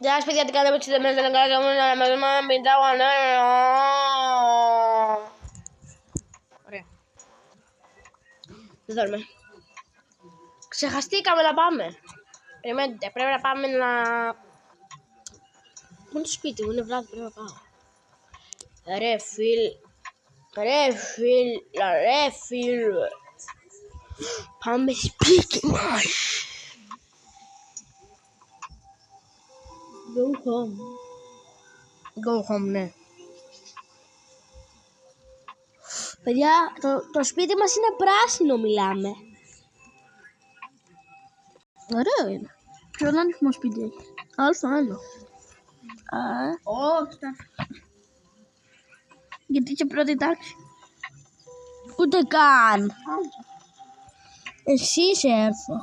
Γεια σας παιδιά, τι κάνετε, πώς είστε, μέσα στην καλά μου, να μην τα Ωραία. Δεν θέλουμε. Ξεχαστήκαμε να πάμε. Περιμένετε, πρέπει να πάμε να... Πού είναι το σπίτι μου, είναι βράδυ, πρέπει να πάω. Ρε φίλ. Πάμε σπίτι μας. Go home, ναι. Παιδιά, το σπίτι μας είναι πράσινο, μιλάμε. Ωραίο είναι. Ποιο άνοιγμα σπίτι έχει? Άλλο. Όχι. Γιατί είσαι πρώτη τάξη? Ούτε καν. Εσύ είσαι έρθω.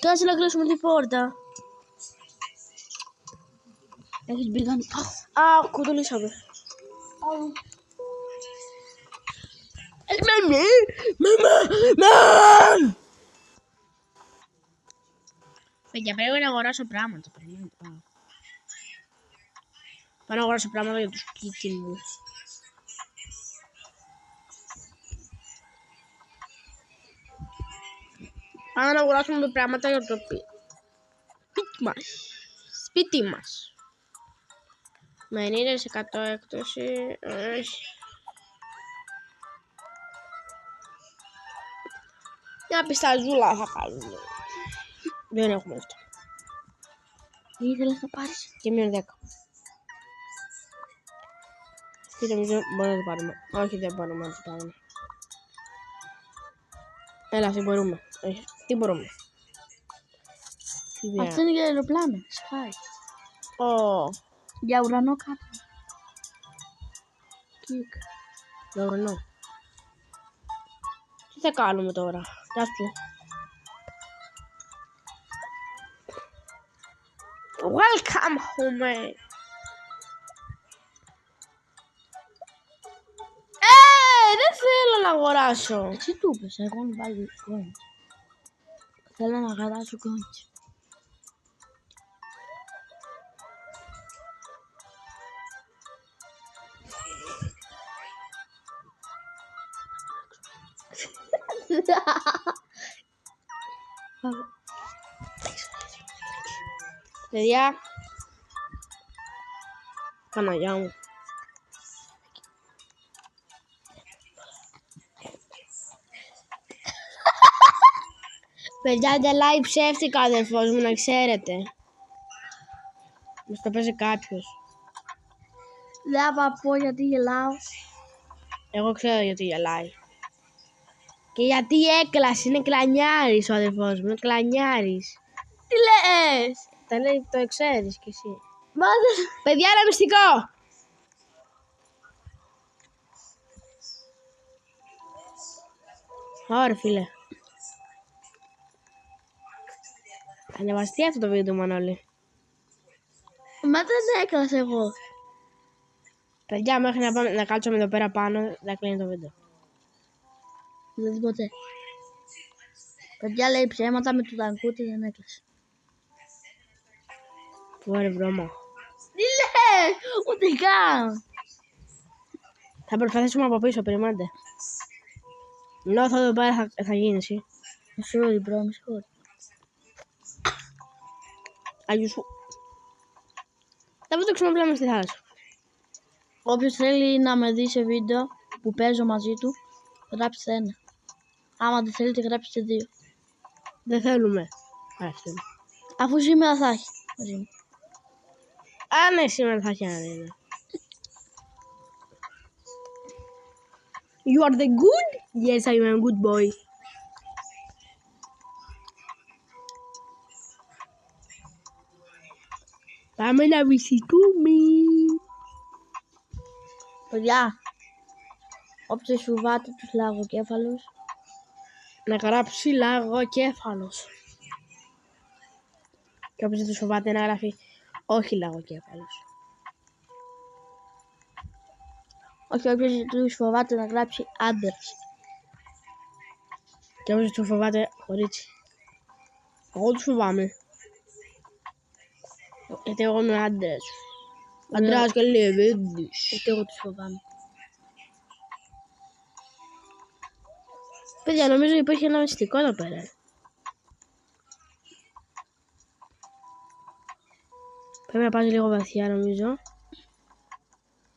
Κάτσε να κλείσουμε την πόρτα. Έχεις μπήκαν. Α, κουτουλήσαμε. Παιδιά, πρέπει να αγοράσω πράγματα. Πάω να αγοράσω πράγματα για το σπίτι μου. Πάμε να αγοράσουμε πράγματα για το σπίτι μας. Με 90% έκπτωση. Μια πισταζούλα θα πάρουμε. Δεν έχουμε αυτό. Τι ήθελες να πάρεις? Και μείον 10. Τι νομίζω μπορούμε να το πάρουμε. Όχι, δεν μπορούμε να το πάρουμε. Έλα, τι μπορούμε. Τι μπορούμε. Αυτό είναι για αεροπλάνο. Sky. Για ουρανό κάτω. Κικ. Για ουρανό. Τι θα κάνουμε τώρα. Γεια σου. Welcome home. Δεν θέλω να αγοράσω. Εσύ του είπες, εγώ να βάλει coins. Θέλω να αγοράσω coins. Παιδιά, Παναγιά μου. Παιδιά, γελάει ψεύτικα αδερφός μου, να ξέρετε. Μας το παίζει κάποιος. Δεν θα πω γιατί γελάω. Εγώ ξέρω γιατί γελάει. Και γιατί έκλασε, είναι κλανιάρης ο αδερφός μου, είναι κλανιάρης. Τι λες? Τα λέει, το ξέρεις κι εσύ. Μάθε. Παιδιά, ένα μυστικό! Ωραία, φίλε. Θα ανεβαστεί αυτό το βίντεο, Μανώλη. Μα δεν έκλασα εγώ. Παιδιά, μέχρι να πάμε να κάτσουμε εδώ πέρα πάνω, θα κλείνει το βίντεο. Δεν δει ποτέ. Παιδιά λέει ψέματα με το ταγκούτι, δεν έκλασε. Ωραία, βρώμα. Τι λες? Ούτε καν. Θα προσπαθήσουμε από πίσω, περιμένετε. Νιώθω εδώ πέρα θα γίνει εσύ. Sorry, bro, με συγχωρεί. Άγιο σου. Θα το ξαναπλάμε στη θάλασσα. Όποιος θέλει να με δει σε βίντεο που παίζω μαζί του, γράψτε ένα. Άμα δεν θέλετε, γράψτε 2. Δεν θέλουμε. Αφού σήμερα θα έχει μαζί μου. Ναι, σήμερα θα έχει ένα είναι. You are the good? Yes, I am a good boy. Πάμε να βυσικούμε. Παιδιά, όποιος φοβάται τους λαγοκέφαλους, να γράψει λαγοκέφαλος. Και όποιος δεν τους φοβάται να γράφει όχι λαγοκέφαλος. όχι όποιος τους φοβάται να γράψει άντρας. Και όποιος τους φοβάται κορίτσι. Εγώ τους φοβάμαι. Γιατί εγώ είμαι άντρας. Αντρέας Καλεβέντης. Γιατί εγώ τους φοβάμαι. Παιδιά, νομίζω υπάρχει ένα μυστικό εδώ πέρα. Πρέπει να πας λίγο βαθιά, νομίζω.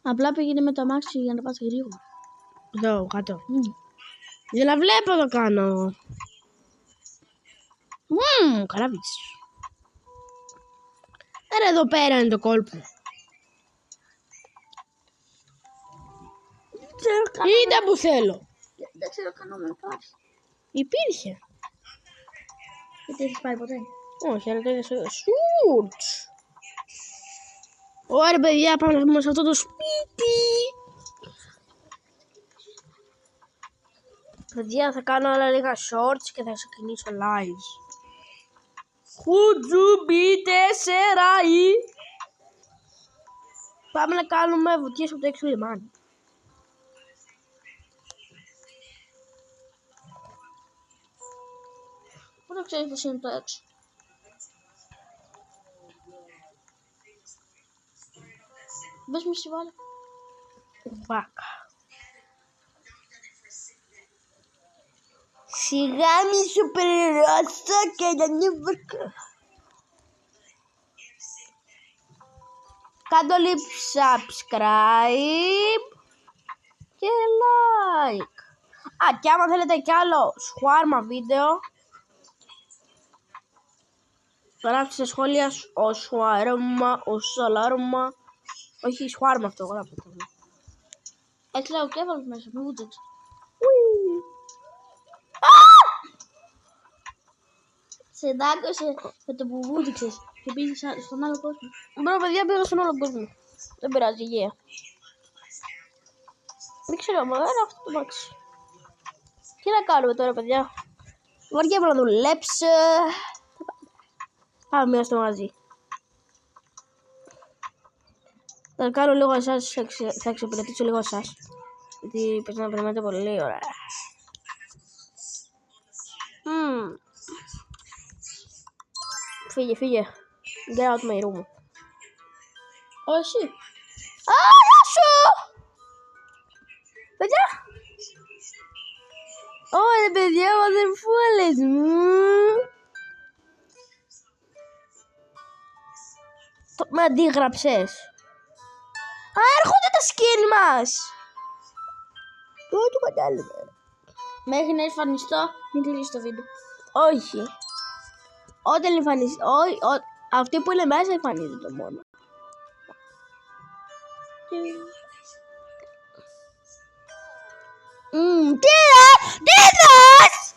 Απλά πήγαινε με το αμάξι για να πας γρήγορα. Εδώ, κάτω. Για να βλέπω το κάνω. Καράβις. Εδώ πέρα είναι το κόλπο. Είδα που θέλω. Δεν ξέρω καν αν υπάρχει. Υπήρχε. Γιατί έχεις πάει ποτέ. Όχι, αλλά το είδα σουτς. Ωραία παιδιά, πάμε να πούμε σε αυτό το σπίτι. Παιδιά, θα κάνω άλλα λίγα shorts και θα ξεκινήσω live. Χουτζουμπι 4. Πάμε να κάνουμε βουτιές από το έξω λιμάνι. Πού να ξέρεις πως είναι το έξω. Μπες με συμβάλλω. Βάκα. Σιγά μη σου περιγράψω και να μην βάκα. Κάντε όλοι subscribe και like. Α, και άμα θέλετε κι άλλο σχουάρμα βίντεο, γράψτε σε σχόλια ο σχουάρμα, ο σαλάρμα. Όχι σχουάρμα αυτό, γράψτε το. Έτσι λέω και έβαλες μέσα, μην βούτυξε. Σε δάγκωσε με το που βούτυξες και πήγες στον άλλο κόσμο. Μπράβο παιδιά, πήγα στον άλλο κόσμο. Δεν πειράζει, υγεία. Δεν ξέρω, μα είναι αυτό το μάξι. Τι να κάνουμε τώρα παιδιά. Βαριέμαι να δουλέψω. Πάμε μία στο μαγαζί. Θα κάνω λίγο εσάς, θα εξυπηρετήσω λίγο εσάς. Γιατί πρέπει να περιμένετε πολύ ώρα. Φύγε, φύγε. Get out my room. Όχι. Α, γεια σου! Παιδιά! Ωραία παιδιά, ο αδερφούλες μου. Με αντίγραψες. Α, έρχονται τα skin μας. Δεν το κατάλαβα. Μέχρι να εμφανιστώ, μην κλείσεις το βίντεο. Όχι. Όταν εμφανιστεί, αυτοί που είναι μέσα εμφανίζονται μόνο. Τι είδες!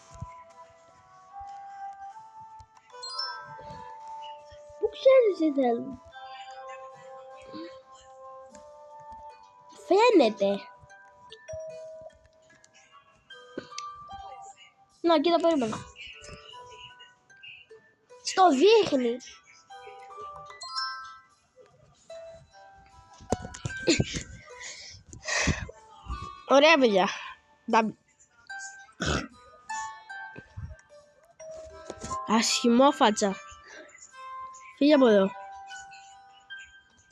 Πού ξέρεις τι θέλουν. Φαίνεται. Να, κοίτα, περίμενα. Στο δείχνει. Ωραία παιδιά. Ασχημόφατσα. Φύγε από εδώ.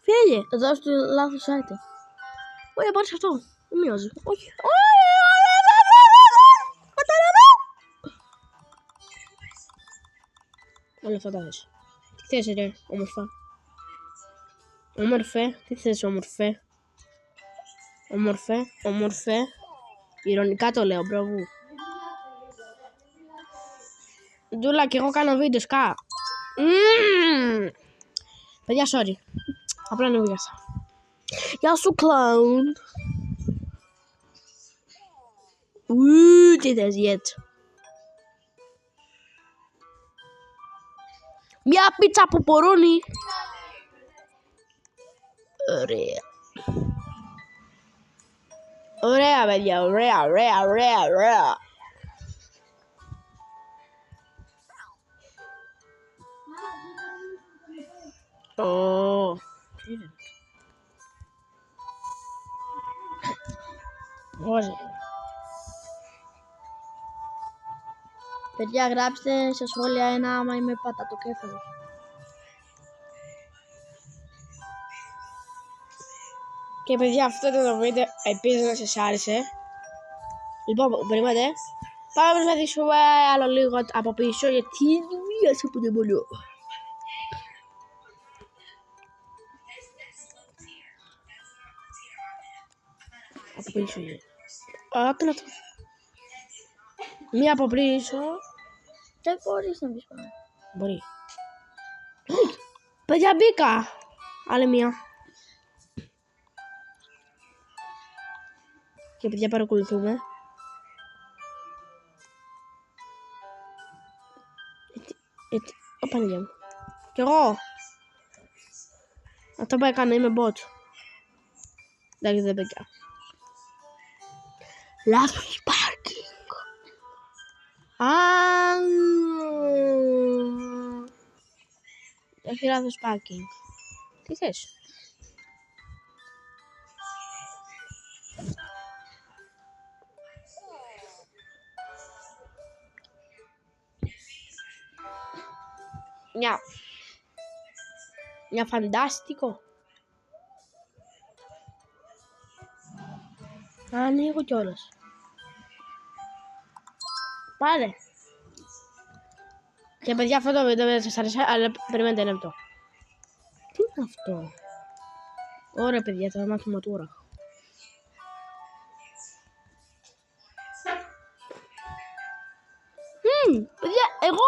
Φύγε. Εδώ στο λάθος site. Όχι, πάρεις αυτό. Δεν μοιάζει. Όχι. Όλα αυτά τα θες. Τι θες ρε, όμορφα. Όμορφε. Τι θες όμορφε. Όμορφε. Ειρωνικά το λέω, μπράβο. Ντούλα, και εγώ κάνω βίντεο, σκά. Παιδιά, sorry. Απλά νευρίασα. Γεια σου, κλάουν. Τι θες, yet. Μια πίτσα από πορούνι. Ωραία. Ωραία, παιδιά, ωραία. Όχι. Παιδιά, γράψτε σε σχόλια ένα άμα είμαι πατατοκέφαλος. Και παιδιά, αυτό ήταν το βίντεο. Ελπίζω να σας άρεσε. Λοιπόν, περιμένετε. Πάμε να προσπαθήσουμε άλλο λίγο από πίσω, γιατί δουλειάσα από το μόνο. Από πίσω είναι. Άκουνα το. Μία από πίσω. Δεν μπορείς να μπεις πάνω. Μπορεί. Παιδιά, μπήκα. Άλλη μία. Και παιδιά, παρακολουθούμε. Παναγία μου. Κι εγώ. Αυτό που έκανα, είμαι bot. Εντάξει, δεν παιδιά. Λάθος πάρκινγκ. Έχει λάθος πάρκινγκ. Τι θες? Μια φαντάστικο. Ανοίγω κιόλας. Πάρε. Και παιδιά, αυτό το βίντεο δεν σας άρεσε, αλλά περιμένετε ένα λεπτό. Τι είναι αυτό? Ωραία παιδιά, θα μάθουμε τώρα. Παιδιά, εγώ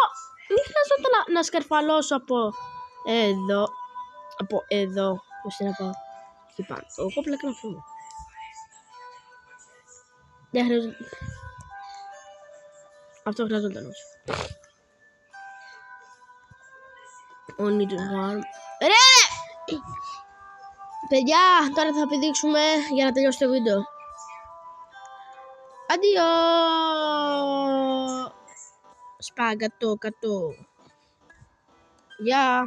δεν χρειαζόταν να σκαρφαλώσω από εδώ. Από εδώ. Πώς είναι να πάω εκεί πάνω. Εγώ πλέον να φύγω. Δεν χρειαζόταν. Αυτό χρειαζόταν όμως. Ο need to harm. Ρε! Παιδιά, τώρα θα επιδείξουμε για να τελειώσει το βίντεο. Αντίο! Σπάγκατο, κατώ. Γεια!